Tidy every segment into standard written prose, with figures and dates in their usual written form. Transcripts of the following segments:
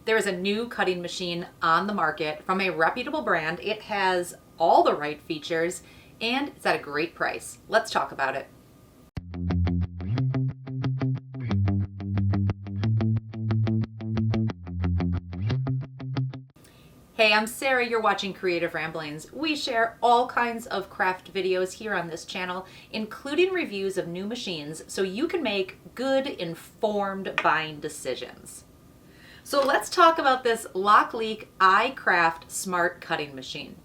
There is a new cutting machine on the market from a reputable brand. It has all the right features and it's at a great price. Let's talk about it. Hey, I'm Sarah, you're watching Creative Ramblings. We share all kinds of craft videos here on this channel, including reviews of new machines so you can make good, informed buying decisions. So let's talk about this Loklik iCraft smart cutting machine.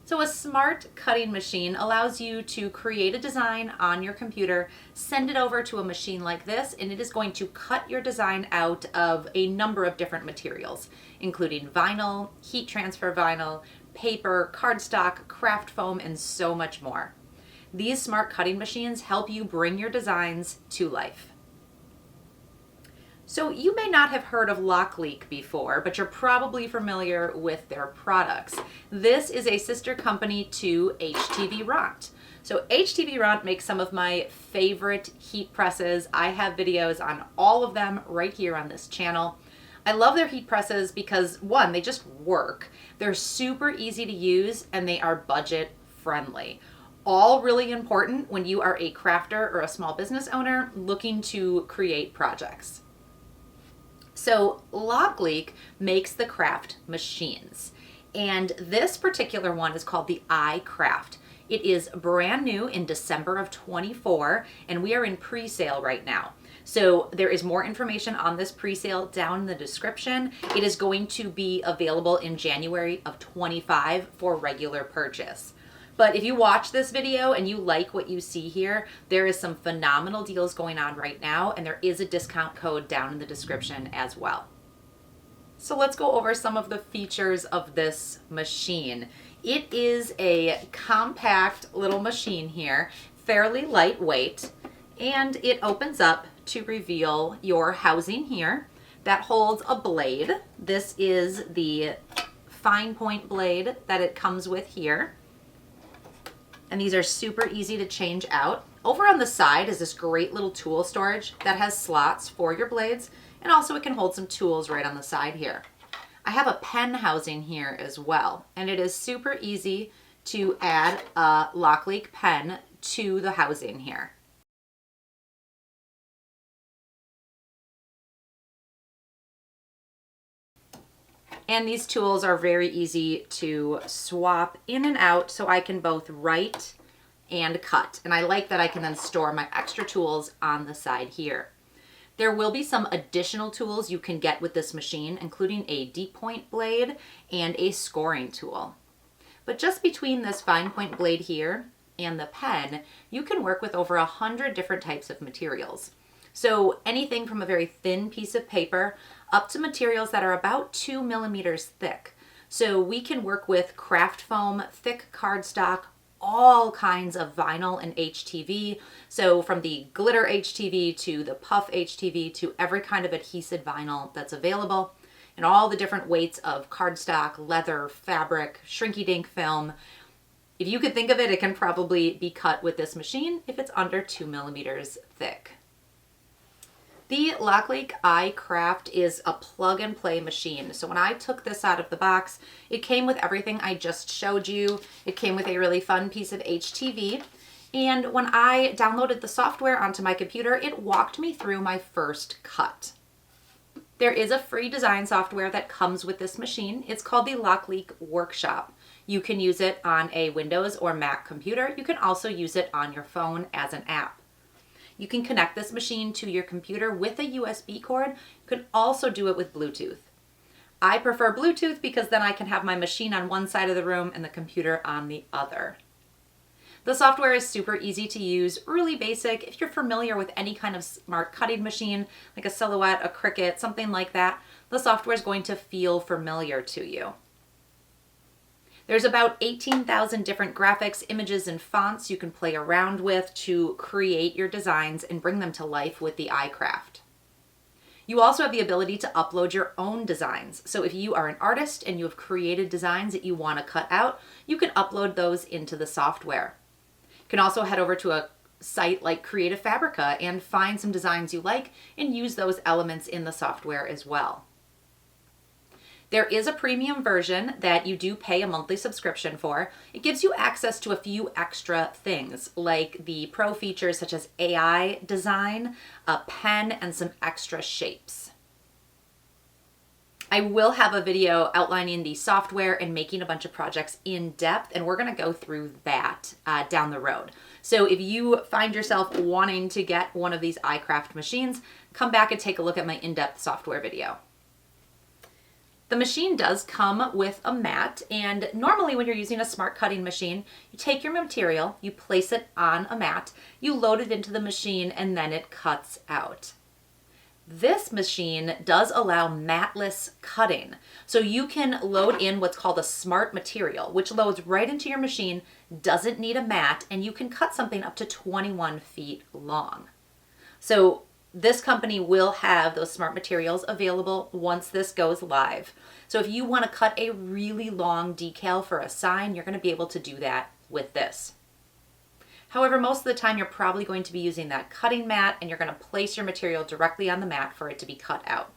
So a smart cutting machine allows you to create a design on your computer, send it over to a machine like this, and it is going to cut your design out of a number of different materials, including vinyl, heat transfer vinyl, paper, cardstock, craft foam, and so much more. These smart cutting machines help you bring your designs to life. So you may not have heard of Loklik before, but you're probably familiar with their products. This is a sister company to HTV. So HTV makes some of my favorite heat presses. I have videos on all of them right here on this channel. I love their heat presses because one, they just work. They're super easy to use and they are budget friendly. All really important when you are a crafter or a small business owner looking to create projects. So Loklik makes the craft machines, and this particular one is called the iCraft. It is brand new in December of 24, and we are in pre-sale right now. So there is more information on this pre-sale down in the description. It is going to be available in January of 25 for regular purchase. But if you watch this video and you like what you see here, there is some phenomenal deals going on right now, and there is a discount code down in the description as well. So let's go over some of the features of this machine. It is a compact little machine here, fairly lightweight, and it opens up to reveal your housing here that holds a blade. This is the fine point blade that it comes with here. And these are super easy to change out. Over on the side is this great little tool storage that has slots for your blades, and also it can hold some tools right on the side here. I have a pen housing here as well, and it is super easy to add a Loklik pen to the housing here. And these tools are very easy to swap in and out so I can both write and cut. And I like that I can then store my extra tools on the side here. There will be some additional tools you can get with this machine, including a deep point blade and a scoring tool. But just between this fine point blade here and the pen, you can work with over 100 different types of materials. So anything from a very thin piece of paper up to materials that are about 2 millimeters thick. So we can work with craft foam, thick cardstock, all kinds of vinyl and HTV. So from the glitter HTV to the puff HTV to every kind of adhesive vinyl that's available, and all the different weights of cardstock, leather, fabric, shrinky dink film. If you could think of it, it can probably be cut with this machine if it's under 2 millimeters thick. The Loklik iCraft is a plug and play machine. So when I took this out of the box, it came with everything I just showed you. It came with a really fun piece of HTV. And when I downloaded the software onto my computer, it walked me through my first cut. There is a free design software that comes with this machine. It's called the Loklik Workshop. You can use it on a Windows or Mac computer. You can also use it on your phone as an app. You can connect this machine to your computer with a USB cord. You can also do it with Bluetooth. I prefer Bluetooth because then I can have my machine on one side of the room and the computer on the other. The software is super easy to use, really basic. If you're familiar with any kind of smart cutting machine, like a Silhouette, a Cricut, something like that, the software is going to feel familiar to you. There's about 18,000 different graphics, images, and fonts you can play around with to create your designs and bring them to life with the iCraft. You also have the ability to upload your own designs. So if you are an artist and you have created designs that you want to cut out, you can upload those into the software. You can also head over to a site like Creative Fabrica and find some designs you like and use those elements in the software as well. There is a premium version that you do pay a monthly subscription for. It gives you access to a few extra things like the pro features such as AI design, a pen, and some extra shapes. I will have a video outlining the software and making a bunch of projects in depth, and we're going to go through that down the road. So if you find yourself wanting to get one of these iCraft machines, come back and take a look at my in-depth software video. The machine does come with a mat, and normally when you're using a smart cutting machine, you take your material, you place it on a mat, you load it into the machine, and then it cuts out. This machine does allow matless cutting. So you can load in what's called a smart material, which loads right into your machine, doesn't need a mat, and you can cut something up to 21 feet long. So this company will have those smart materials available once this goes live. So if you want to cut a really long decal for a sign, you're going to be able to do that with this. However, most of the time you're probably going to be using that cutting mat, and you're going to place your material directly on the mat for it to be cut out.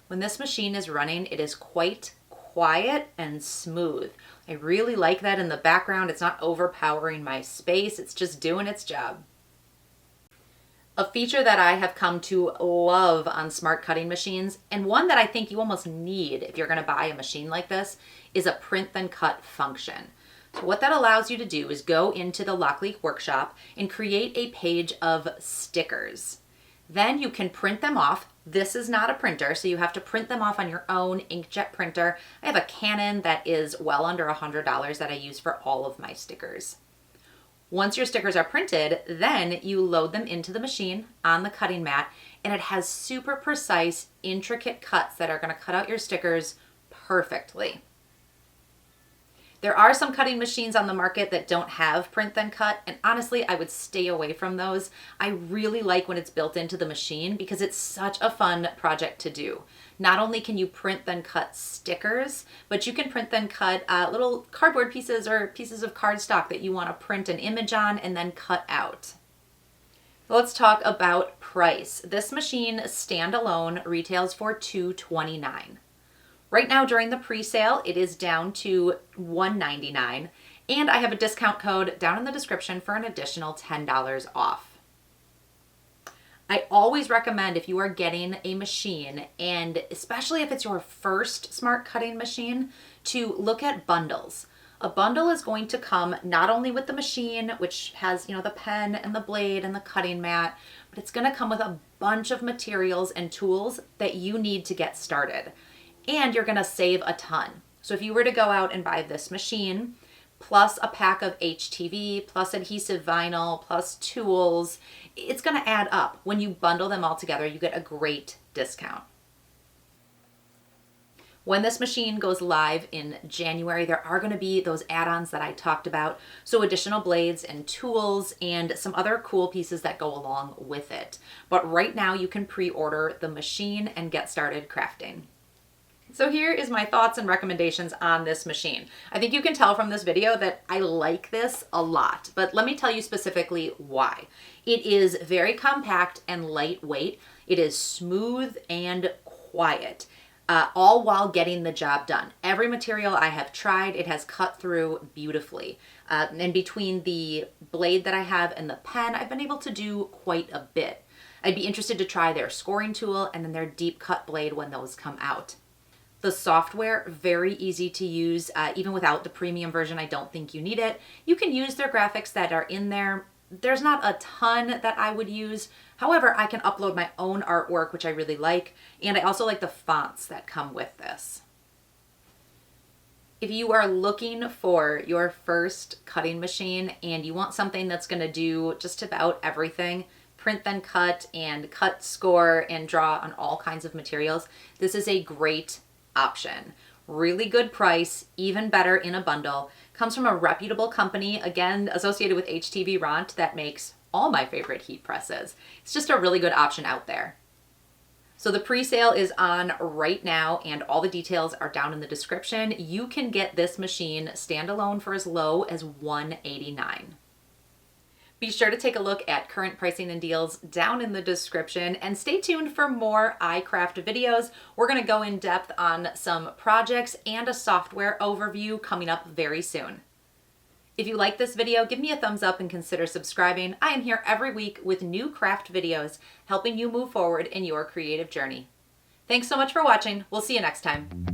When this machine is running, it is quite quiet and smooth. I really like that in the background. It's not overpowering my space. It's just doing its job. A feature that I have come to love on smart cutting machines, and one that I think you almost need if you're going to buy a machine like this, is a print then cut function. So what that allows you to do is go into the Loklik workshop and create a page of stickers. Then you can print them off. This is not a printer, so you have to print them off on your own inkjet printer. I have a Canon that is well under $100 that I use for all of my stickers. Once your stickers are printed, then you load them into the machine on the cutting mat, and it has super precise, intricate cuts that are going to cut out your stickers perfectly. There are some cutting machines on the market that don't have print then cut, and honestly, I would stay away from those. I really like when it's built into the machine because it's such a fun project to do. Not only can you print then cut stickers, but you can print then cut little cardboard pieces or pieces of cardstock that you want to print an image on and then cut out. Let's talk about price. This machine standalone retails for $229. Right now during the pre-sale, it is down to $199, and I have a discount code down in the description for an additional $10 off. I always recommend, if you are getting a machine, and especially if it's your first smart cutting machine, to look at bundles. A bundle is going to come not only with the machine, which has, the pen and the blade and the cutting mat, but it's going to come with a bunch of materials and tools that you need to get started. And you're going to save a ton. So if you were to go out and buy this machine, plus a pack of HTV, plus adhesive vinyl, plus tools, it's going to add up. When you bundle them all together, you get a great discount. When this machine goes live in January, there are going to be those add-ons that I talked about. So additional blades and tools and some other cool pieces that go along with it. But right now you can pre-order the machine and get started crafting. So here is my thoughts and recommendations on this machine. I think you can tell from this video that I like this a lot, but let me tell you specifically why. It is very compact and lightweight. It is smooth and quiet, all while getting the job done. Every material I have tried, it has cut through beautifully. And between the blade that I have and the pen, I've been able to do quite a bit. I'd be interested to try their scoring tool and then their deep cut blade when those come out. The software, very easy to use. Even without the premium version, I don't think you need it. You can use their graphics that are in there. There's not a ton that I would use. However, I can upload my own artwork, which I really like. And I also like the fonts that come with this. If you are looking for your first cutting machine and you want something that's going to do just about everything, print then cut and cut, score, and draw on all kinds of materials, this is a great option. Really good price, even better in a bundle. Comes from a reputable company, again, associated with HTV Ront, that makes all my favorite heat presses. It's just a really good option out there. So the pre-sale is on right now, and all the details are down in the description. You can get this machine standalone for as low as $189. Be sure to take a look at current pricing and deals down in the description, and stay tuned for more iCraft videos. We're going to go in depth on some projects and a software overview coming up very soon. If you like this video, give me a thumbs up and consider subscribing. I am here every week with new craft videos, helping you move forward in your creative journey. Thanks so much for watching. We'll see you next time.